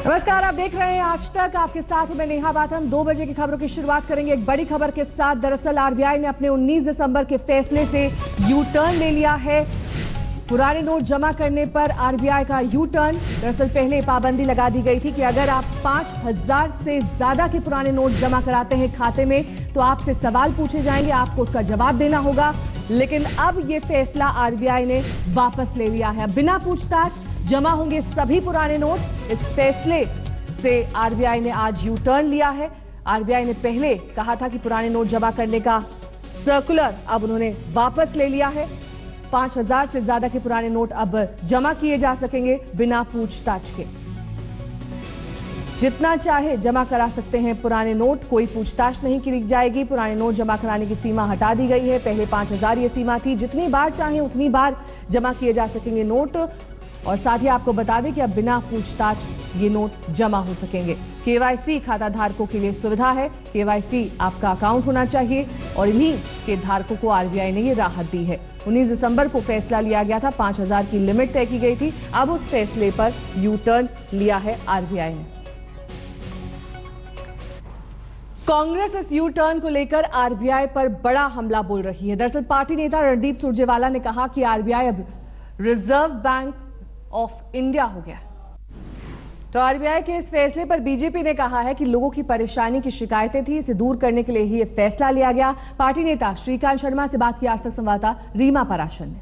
नमस्कार, आप देख रहे हैं आज तक। आपके साथ हूं मैं नेहा बाथम। 2 बजे की खबरों की शुरुआत करेंगे एक बड़ी खबर के साथ। दरअसल आरबीआई ने अपने 19 दिसंबर के फैसले से यू टर्न ले लिया है। पुराने नोट जमा करने पर आरबीआई का यू टर्न। दरअसल पहले पाबंदी लगा दी गई थी कि अगर आप 5,000 से ज्यादा के पुराने नोट जमा कराते हैं खाते में तो आपसे सवाल पूछे जाएंगे, आपको उसका जवाब देना होगा। लेकिन अब यह फैसला आरबीआई ने वापस ले लिया है। बिना पूछताछ जमा होंगे सभी पुराने नोट। इस फैसले से आरबीआई ने आज यू टर्न लिया है। आरबीआई ने पहले कहा था कि पुराने नोट जमा करने का सर्कुलर अब उन्होंने वापस ले लिया है। 5,000 से ज्यादा के पुराने नोट अब जमा किए जा सकेंगे बिना पूछताछ के। जितना चाहे जमा करा सकते हैं पुराने नोट, कोई पूछताछ नहीं की जाएगी। पुराने नोट जमा कराने की सीमा हटा दी गई है। पहले 5,000 ये सीमा थी। जितनी बार चाहे उतनी बार जमा किए जा सकेंगे नोट। और साथ ही आपको बता दें कि अब बिना पूछताछ ये नोट जमा हो सकेंगे। केवाईसी खाता धारकों के लिए सुविधा है। केवाईसी आपका अकाउंट होना चाहिए और इन्हीं के धारकों को आरबीआई ने ये राहत दी है। 19 दिसंबर को फैसला लिया गया था, 5,000 की लिमिट तय की गई थी। अब उस फैसले पर यू टर्न लिया है आरबीआई ने। कांग्रेस इस यू टर्न को लेकर आरबीआई पर बड़ा हमला बोल रही है। दरअसल पार्टी नेता रणदीप सुरजेवाला ने कहा कि आरबीआई अब रिजर्व बैंक ऑफ इंडिया हो गया। तो आरबीआई के इस फैसले पर बीजेपी ने कहा है कि लोगों की परेशानी की शिकायतें थी, इसे दूर करने के लिए ही यह फैसला लिया गया। पार्टी नेता श्रीकांत शर्मा से बात की आज तक संवाददाता रीमा पराशर ने।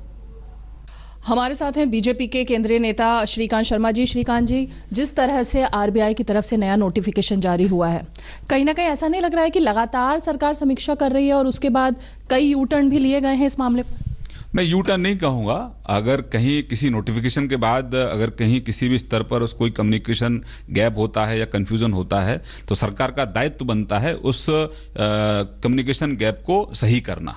हमारे साथ हैं बीजेपी के केंद्रीय नेता श्रीकांत शर्मा जी। श्रीकांत जी, जिस तरह से आरबीआई की तरफ से नया नोटिफिकेशन जारी हुआ है, कहीं ना कहीं ऐसा नहीं लग रहा है कि लगातार सरकार समीक्षा कर रही है और उसके बाद कई यू टर्न भी लिए गए हैं इस मामले पर? मैं यू टर्न नहीं कहूँगा। अगर कहीं किसी नोटिफिकेशन के बाद अगर कहीं किसी भी स्तर पर उस कोई कम्युनिकेशन गैप होता है या कंफ्यूजन होता है तो सरकार का दायित्व बनता है उस कम्युनिकेशन गैप को सही करना।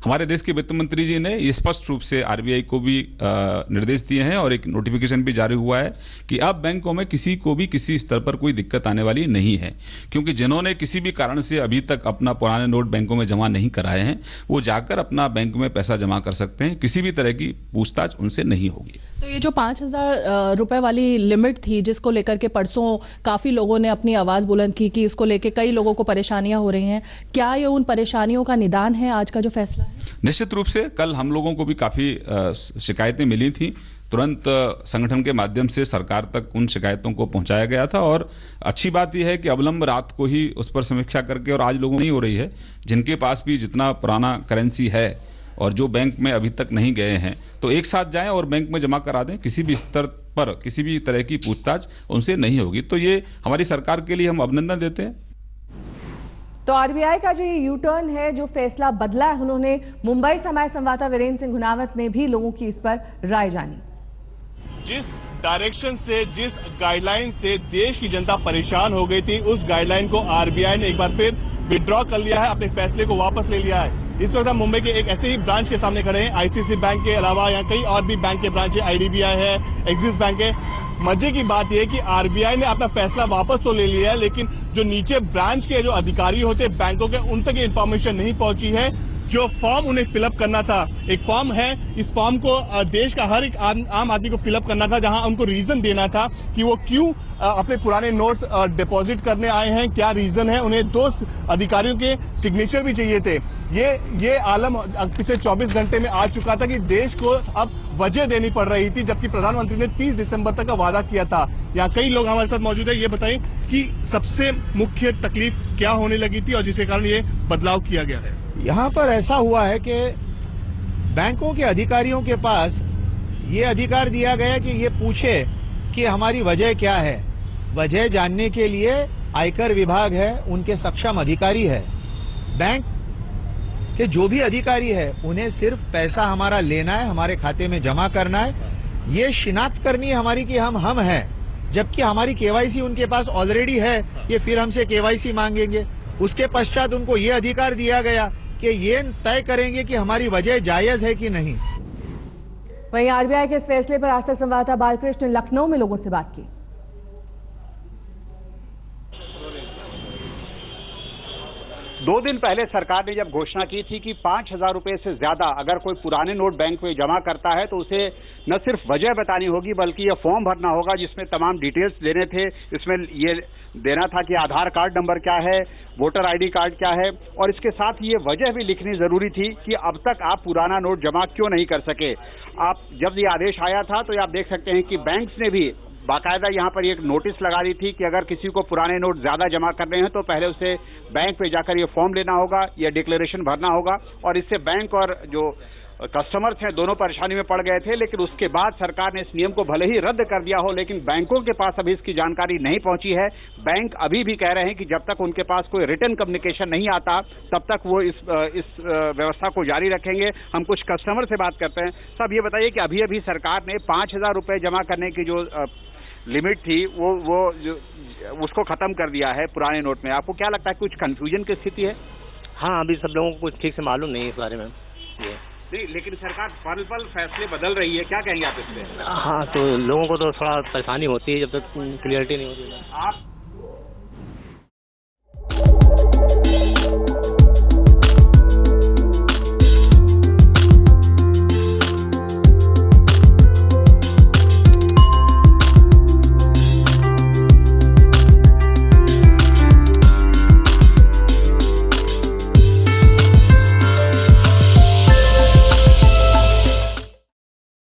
हमारे देश के वित्त मंत्री जी ने ये स्पष्ट रूप से आरबीआई को भी निर्देश दिए हैं और एक नोटिफिकेशन भी जारी हुआ है कि अब बैंकों में किसी को भी किसी स्तर पर कोई दिक्कत आने वाली नहीं है, क्योंकि जिन्होंने किसी भी कारण से अभी तक अपना पुराने नोट बैंकों में जमा नहीं कराए हैं वो जाकर अपना बैंक में पैसा जमा कर सकते हैं। किसी भी तरह की पूछताछ उनसे नहीं होगी। तो ये जो 5,000 रुपए वाली लिमिट थी, जिसको लेकर के परसों काफी लोगों ने अपनी आवाज बुलंद की कि इसको लेकर कई लोगों को परेशानियां हो रही हैं, क्या ये उन परेशानियों का निदान है आज का जो फैसला है? निश्चित रूप से कल हम लोगों को भी काफी शिकायतें मिली थी। तुरंत संगठन के माध्यम से सरकार तक उन शिकायतों को पहुंचाया गया था और अच्छी बात यह है कि अविलंब रात को ही उस पर समीक्षा करके, और आज लोगों नहीं हो रही है, जिनके पास भी जितना पुराना करेंसी है और जो बैंक में अभी तक नहीं गए हैं तो एक साथ जाएं और बैंक में जमा करा दें। किसी भी स्तर पर किसी भी तरह की पूछताछ उनसे नहीं होगी। तो ये हमारी सरकार के लिए हम अभिनंदन देते हैं। तो आरबीआई का जो ये यू टर्न है, जो फैसला बदला है, उन्होंने मुंबई से हमारे संवाददाता वीरेंद्र सिंह गुनावत ने भी लोगों की इस पर राय जानी। जिस डायरेक्शन से, जिस गाइडलाइन से देश की जनता परेशान हो गई थी, उस गाइडलाइन को आरबीआई ने एक बार फिर विड्रॉ कर लिया है, अपने फैसले को वापस ले लिया है। इस वक्त हम मुंबई के एक ऐसे ही ब्रांच के सामने खड़े हैं। आईसीआईसीआई बैंक के अलावा यहाँ कई और भी बैंक के ब्रांच है, आईडीबीआई है, एक्सिस बैंक है। मजे की बात यह है कि आरबीआई ने अपना फैसला वापस तो ले लिया है, लेकिन जो नीचे ब्रांच के जो अधिकारी होते हैं बैंकों के, उन तक ये इंफॉर्मेशन नहीं पहुंची है। जो फॉर्म उन्हें फिलअप करना था, एक फॉर्म है, इस फॉर्म को देश का हर एक आम आदमी को फिलअप करना था, जहां उनको रीजन देना था कि वो क्यों अपने पुराने नोट्स डिपॉजिट करने आए हैं, क्या रीजन है। उन्हें 2 अधिकारियों के सिग्नेचर भी चाहिए थे। ये आलम पिछले 24 घंटे में आ चुका था कि देश को अब वजह देनी पड़ रही थी, जबकि प्रधानमंत्री ने 30 दिसंबर तक का वादा किया था। यहाँ कई लोग हमारे साथ मौजूद है। ये बताएं कि सबसे मुख्य तकलीफ क्या होने लगी थी और जिसके कारण ये बदलाव किया गया है? यहाँ पर ऐसा हुआ है कि बैंकों के अधिकारियों के पास ये अधिकार दिया गया कि ये पूछे कि हमारी वजह क्या है। वजह जानने के लिए आयकर विभाग है, उनके सक्षम अधिकारी है। बैंक के जो भी अधिकारी है उन्हें सिर्फ पैसा हमारा लेना है, हमारे खाते में जमा करना है, ये शिनाख्त करनी है हमारी कि हम हैं। जबकि हमारी केवाईसी उनके पास ऑलरेडी है, ये फिर हमसे केवाईसी मांगेंगे। उसके पश्चात उनको ये अधिकार दिया गया कि ये तय करेंगे कि हमारी वजह जायज है कि नहीं। वहीं आरबीआई के इस फैसले पर आज तक संवाददाता बालकृष्ण ने लखनऊ में लोगों से बात की। 2 दिन पहले सरकार ने जब घोषणा की थी कि 5,000 रुपए से ज्यादा अगर कोई पुराने नोट बैंक में जमा करता है तो उसे न सिर्फ वजह बतानी होगी बल्कि ये फॉर्म भरना होगा जिसमें तमाम डिटेल्स देने थे। इसमें ये देना था कि आधार कार्ड नंबर क्या है, वोटर आईडी कार्ड क्या है, और इसके साथ ये वजह भी लिखनी जरूरी थी कि अब तक आप पुराना नोट जमा क्यों नहीं कर सके। आप जब ये आदेश आया था तो आप देख सकते हैं कि बैंक्स ने भी बाकायदा यहाँ पर एक नोटिस लगा दी थी कि अगर किसी को पुराने नोट ज्यादा जमा करने हैं तो पहले उसे बैंक पे जाकर ये फॉर्म लेना होगा, ये डिक्लेरेशन भरना होगा, और इससे बैंक और जो कस्टमर्स हैं दोनों परेशानी में पड़ गए थे। लेकिन उसके बाद सरकार ने इस नियम को भले ही रद्द कर दिया हो, लेकिन बैंकों के पास अभी इसकी जानकारी नहीं पहुंची है। बैंक अभी भी कह रहे हैं कि जब तक उनके पास कोई रिटर्न कम्युनिकेशन नहीं आता तब तक वो इस व्यवस्था को जारी रखेंगे। हम कुछ कस्टमर से बात करते हैं। साहब ये बताइए कि अभी अभी सरकार ने 5,000 रुपये जमा करने की जो लिमिट थी वो उसको खत्म कर दिया है पुराने नोट में। आपको क्या लगता है कुछ कंफ्यूजन की स्थिति है? हाँ, अभी सब लोगों को कुछ ठीक से मालूम नहीं है इस बारे में ये। नहीं, लेकिन सरकार पल पल फैसले बदल रही है, क्या कहेंगे आप इस पे? हाँ, तो लोगों को तो थोड़ा परेशानी होती है जब तक क्लियरिटी नहीं होती है। आप